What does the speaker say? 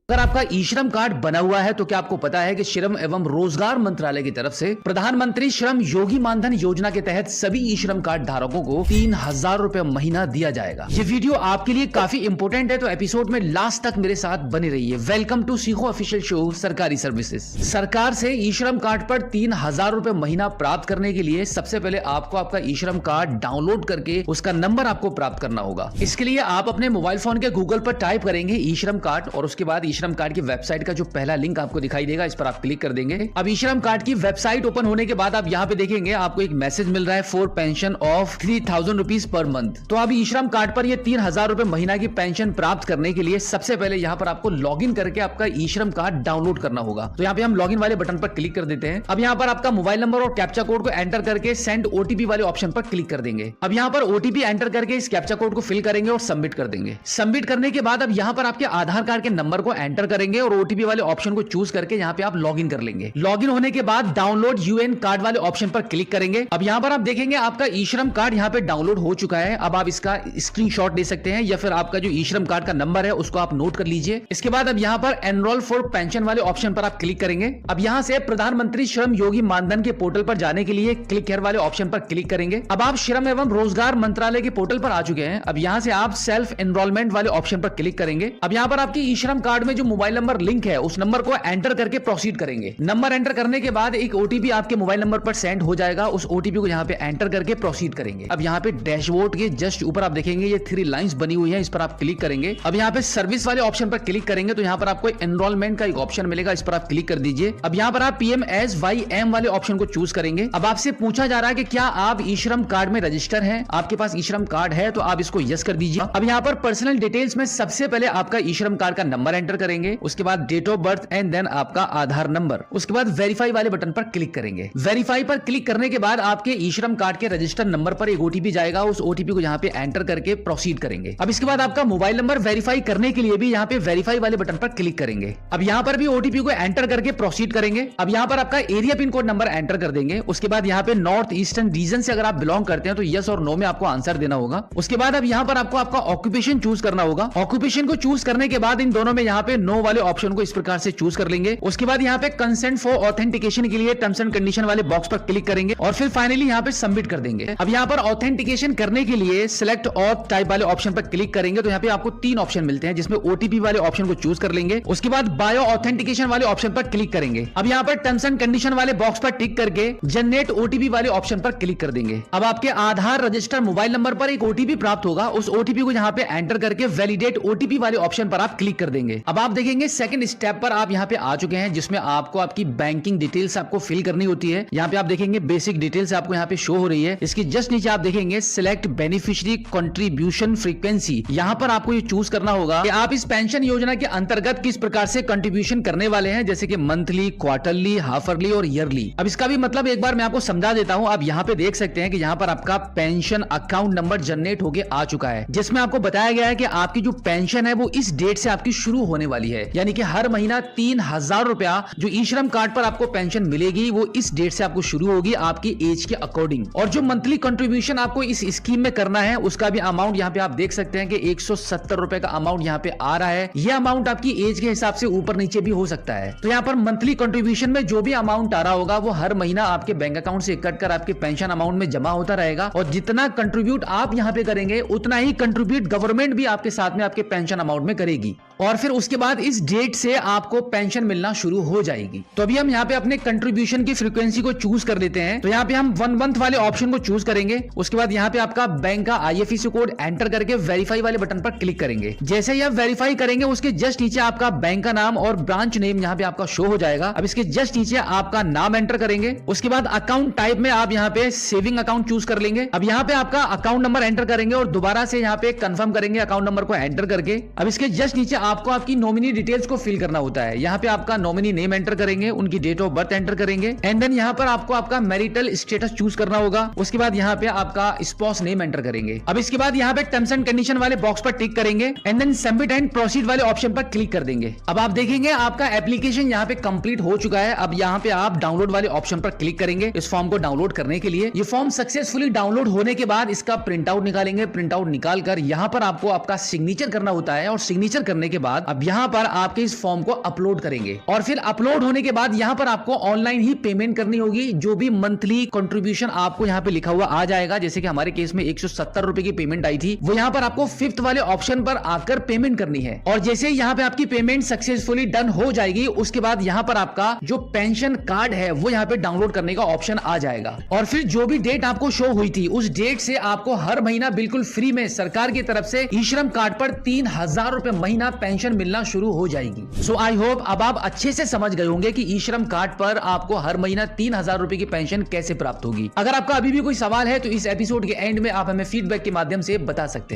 अगर आपका ई श्रम कार्ड बना हुआ है तो क्या आपको पता है कि श्रम एवं रोजगार मंत्रालय की तरफ से प्रधानमंत्री श्रम योगी मानधन योजना के तहत सभी ई श्रम कार्ड धारकों को 3,000 रुपए महीना दिया जाएगा। ये वीडियो आपके लिए काफी इंपोर्टेंट है, तो एपिसोड में लास्ट तक मेरे साथ बने रहिए। वेलकम टू सीखो ऑफिशियल शो सरकारी सर्विसेज। सरकार से ई श्रम कार्ड पर 3,000 रुपए महीना प्राप्त करने के लिए सबसे पहले आपको आपका ई श्रम कार्ड डाउनलोड करके उसका नंबर आपको प्राप्त करना होगा। इसके लिए आप अपने मोबाइल फोन के गूगल पर टाइप करेंगे ई श्रम कार्ड और उसके बाद ई श्रम कार्ड की वेबसाइट का जो पहला लिंक आपको दिखाई देगा, इस पर आप क्लिक कर देंगे। अब ई श्रम कार्ड की वेबसाइट ओपन होने के बाद आप यहाँ पे देखेंगे आपको एक मैसेज मिल रहा है for pension of 3,000 rupees per month. तो अब ई श्रम कार्ड पर ये 3,000 रुपए महीना की पेंशन प्राप्त करने के लिए सबसे पहले यहाँ पर आपको लॉग इन करके आपका ई श्रम कार्ड डाउनलोड करना होगा। तो यहाँ पे हम लॉग इन वाले बटन पर क्लिक कर देते हैं। अब यहाँ पर आपका मोबाइल नंबर और कैप्चा कोड को एंटर करके सेंड ओटीपी वाले ऑप्शन पर क्लिक कर देंगे। अब यहाँ पर ओटीपी एंटर करके इस कैप्चा कोड को फिल करेंगे और सबमिट कर देंगे। सबमिट करने के बाद अब यहाँ पर आपके आधार कार्ड के नंबर को एंटर करेंगे और ओटीपी वाले ऑप्शन को चूज करके यहाँ पे आप लॉगिन कर लेंगे। लॉगिन होने के बाद डाउनलोड यूएन कार्ड वाले ऑप्शन पर क्लिक करेंगे। अब यहाँ पर आप देखेंगे आपका ई श्रम कार्ड यहाँ पे डाउनलोड हो चुका है। अब आप इसका स्क्रीनशॉट ले सकते हैं या फिर आपका जो ई श्रम कार्ड का नंबर है उसको आप नोट कर लीजिए। इसके बाद अब यहाँ पर एनरोल फॉर पेंशन वाले ऑप्शन पर आप क्लिक करेंगे। अब यहाँ से प्रधानमंत्री श्रम योगी मानधन के पोर्टल पर जाने के लिए क्लिक हियर वाले ऑप्शन पर क्लिक करेंगे। अब आप श्रम एवं रोजगार मंत्रालय के पोर्टल पर आ चुके हैं। अब यहाँ से आप सेल्फ एनरोलमेंट वाले ऑप्शन पर क्लिक करेंगे। अब यहाँ पर आपकी ई श्रम कार्ड में जो मोबाइल नंबर लिंक है उस नंबर को एंटर करके प्रोसीड करेंगे। नंबर एंटर करने के बाद एक ओटीपी आपके मोबाइल नंबर पर सेंड हो जाएगा। उस ओटीपी को यहाँ पे एंटर करके प्रोसीड करेंगे। अब यहाँ पे डैशबोर्ड के जस्ट ऊपर आप देखेंगे ये 3 लाइंस बनी हुई है, इस पर आप क्लिक करेंगे। अब यहाँ पे सर्विस वाले ऑप्शन पर क्लिक करेंगे तो यहाँ पर आपको एनरोलमेंट का एक ऑप्शन मिलेगा, इस पर आप क्लिक कर दीजिए। अब यहाँ पर आप PMSYM वाले ऑप्शन को चूज करेंगे। अब आपसे पूछा जा रहा है कि क्या आप ई श्रम कार्ड में रजिस्टर हैं, आपके पास ई श्रम कार्ड है तो आप इसको यस कर दीजिए। अब यहाँ पर पर्सनल डिटेल्स में सबसे पहले आपका ई श्रम कार्ड का नंबर एंटर करेंगे, उसके बाद date of birth and then आपका आधार नंबर, उसके बाद वेरीफाई वाले बटन पर क्लिक करेंगे। वेरीफाई पर क्लिक करने के बाद आपके ई श्रम कार्ड के रजिस्टर नंबर पर एक ओटीपी जाएगा, उस ओटीपी को यहाँ पे एंटर करके प्रोसीड करेंगे। अब इसके बाद आपका मोबाइल नंबर वेरीफाई करने के लिए भी यहाँ पे वेरीफाई वाले बटन पर क्लिक करेंगे। अब यहाँ पर भी ओटीपी को एंटर करके प्रोसीड करेंगे। अब यहाँ पर आपका area pin code number enter कर देंगे। उसके बाद यहाँ पे नॉर्थ ईस्टर्न रीजन से अगर आप बिलोंग करते हैं तो यस और नो में आपको आंसर देना होगा। उसके बाद अब यहाँ पर आपको आपका ऑक्यूपेशन चूज करना होगा। ऑक्यूपेशन को चूज करने के बाद इन दोनों में यहाँ पे नो वाले ऑप्शन को इस प्रकार से चूज कर लेंगे। उसके बाद यहाँ पे कंसेंट फॉर ऑथेंटिकेशन के लिए टर्म्स एंड कंडीशन वाले बॉक्स पर क्लिक करेंगे और फिर फाइनली यहाँ पे सबमिट कर देंगे। अब यहाँ पर ऑथेंटिकेशन करने के लिए सिलेक्ट ऑथ टाइप वाले ऑप्शन पर क्लिक करेंगे तो यहाँ पे आपको 3 ऑप्शन मिलते हैं, जिसमें ओटीपी वाले ऑप्शन को चूज कर लेंगे। उसके बाद बायो ऑथेंटिकेशन वाले ऑप्शन पर क्लिक करेंगे। अब यहाँ पर टर्म्स एंड कंडीशन वाले बॉक्स पर टिक करके जनरेट ओटीपी वाले ऑप्शन पर क्लिक कर देंगे। अब आपके आधार रजिस्टर मोबाइल नंबर पर एक ओटीपी प्राप्त होगा, उस ओटीपी को यहाँ पे एंटर करके वैलिडेट ओटीपी वाले ऑप्शन पर आप क्लिक कर देंगे। अब आप देखेंगे सेकंड स्टेप पर आप यहाँ पे आ चुके हैं, जिसमें आपको आपकी बैंकिंग डिटेल्स आपको फिल करनी होती है। यहाँ पे आप देखेंगे बेसिक डिटेल्स आपको यहाँ पे शो हो रही है। इसकी जस्ट नीचे आप देखेंगे सिलेक्ट बेनिफिशियरी कंट्रीब्यूशन फ्रीक्वेंसी। यहाँ पर आपको ये चूज करना होगा कि आप इस पेंशन योजना के अंतर्गत किस प्रकार से कंट्रीब्यूशन करने वाले हैं, जैसे कि मंथली, क्वार्टरली, हाफरली और ईयरली। अब इसका भी मतलब एक बार मैं आपको समझा देता हूँ। आप यहाँ पे देख सकते हैं कि यहाँ पर आपका पेंशन अकाउंट नंबर जनरेट होके आ चुका है, जिसमें आपको बताया गया है कि आपकी जो पेंशन है वो इस डेट से आपकी शुरू होने वाली है। यानी कि हर महीना 3,000 रुपया जो ई श्रम कार्ड पर आपको पेंशन मिलेगी वो इस डेट से आपको शुरू होगी आपकी एज के अकॉर्डिंग। और जो मंथली कंट्रीब्यूशन आपको इस स्कीम में करना है उसका भी अमाउंट यहाँ पे आप देख सकते हैं कि 170 रुपए का अमाउंट यहाँ पे आ रहा है। यह अमाउंट आपकी एज के हिसाब से ऊपर नीचे भी हो सकता है। तो यहाँ पर मंथली कंट्रीब्यूशन में जो भी अमाउंट आ रहा होगा वो हर महीना आपके बैंक अकाउंट से कट कर आपके पेंशन अमाउंट में जमा होता रहेगा। और जितना कंट्रीब्यूट आप यहाँ पे करेंगे उतना ही कंट्रीब्यूट गवर्नमेंट भी आपके साथ में आपके पेंशन अमाउंट में करेगी। और फिर उसके बाद इस डेट से आपको पेंशन मिलना शुरू हो जाएगी। तो अभी हम यहाँ पे अपने कंट्रीब्यूशन की फ्रीक्वेंसी को चूज कर देते हैं। तो यहाँ पे हम 1 मंथ वाले ऑप्शन को चूज करेंगे। उसके बाद यहाँ पे आपका बैंक का IFSC कोड एंटर करके वेरीफाई वाले बटन पर क्लिक करेंगे। जैसे ही आप वेरीफाई करेंगे उसके जस्ट नीचे आपका बैंक का नाम और ब्रांच नेम यहाँ पे आपका शो हो जाएगा। अब इसके जस्ट नीचे आपका नाम एंटर करेंगे। उसके बाद अकाउंट टाइप में आप यहाँ पे सेविंग अकाउंट चूज कर लेंगे। अब यहाँ पे आपका अकाउंट नंबर एंटर करेंगे और दोबारा से यहाँ पे कंफर्म करेंगे अकाउंट नंबर को एंटर करके। अब इसके जस्ट नीचे आपको आपकी नॉमिनी डिटेल्स को फिल करना होता है। यहाँ पे आपका नॉमिनी नेम एंटर करेंगे, उनकी डेट ऑफ बर्थ एंटर करेंगे एंड देन यहाँ पर आपको आपका मैरिटल स्टेटस चूज करना होगा। उसके बाद यहाँ पे आपका स्पाउस नेम एंटर करेंगे। अब इसके बाद यहाँ पे टर्म्स एंड कंडीशन वाले बॉक्स पर टिक करेंगे and then submit and proceed वाले ऑप्शन पर क्लिक कर देंगे। अब आप देखेंगे आपका एप्लीकेशन यहाँ पे कंप्लीट हो चुका है। अब यहाँ पे आप डाउनलोड वाले ऑप्शन पर क्लिक करेंगे इस फॉर्म को डाउनलोड करने के लिए। ये फॉर्म सक्सेसफुली डाउनलोड होने के बाद इसका प्रिंट आउट निकालेंगे। प्रिंट आउट निकाल कर यहाँ पर आपको आपका सिग्नेचर करना होता है और सिग्नेचर करने के बाद अब यहाँ पर आपके इस फॉर्म को अपलोड करेंगे और फिर अपलोड होने के बाद यहाँ पर आपको ऑनलाइन ही पेमेंट करनी होगी। जो भी मंथली कंट्रीब्यूशन आपको यहाँ पे लिखा हुआ आ जाएगा, जैसे कि हमारे केस में 170 रुपए की पेमेंट आई थी, वो यहाँ पर आपको 5th वाले ऑप्शन पर आकर पेमेंट करनी है। और जैसे यहाँ पे आपकी पेमेंट सक्सेसफुली डन हो जाएगी, उसके बाद यहाँ पर आपका जो पेंशन कार्ड है वो यहाँ पे डाउनलोड करने का ऑप्शन आ जाएगा। और फिर जो भी डेट आपको शो हुई थी उस डेट से आपको हर महीना बिल्कुल फ्री में सरकार की तरफ से ई श्रम कार्ड पर 3000 रुपए महीना पेंशन मिलना शुरू हो जाएगी। सो आई होप अब आप अच्छे से समझ गए होंगे कि ई श्रम कार्ड पर आपको हर महीना 3000 रुपए की पेंशन कैसे प्राप्त होगी। अगर आपका अभी भी कोई सवाल है तो इस एपिसोड के एंड में आप हमें फीडबैक के माध्यम से बता सकते हैं।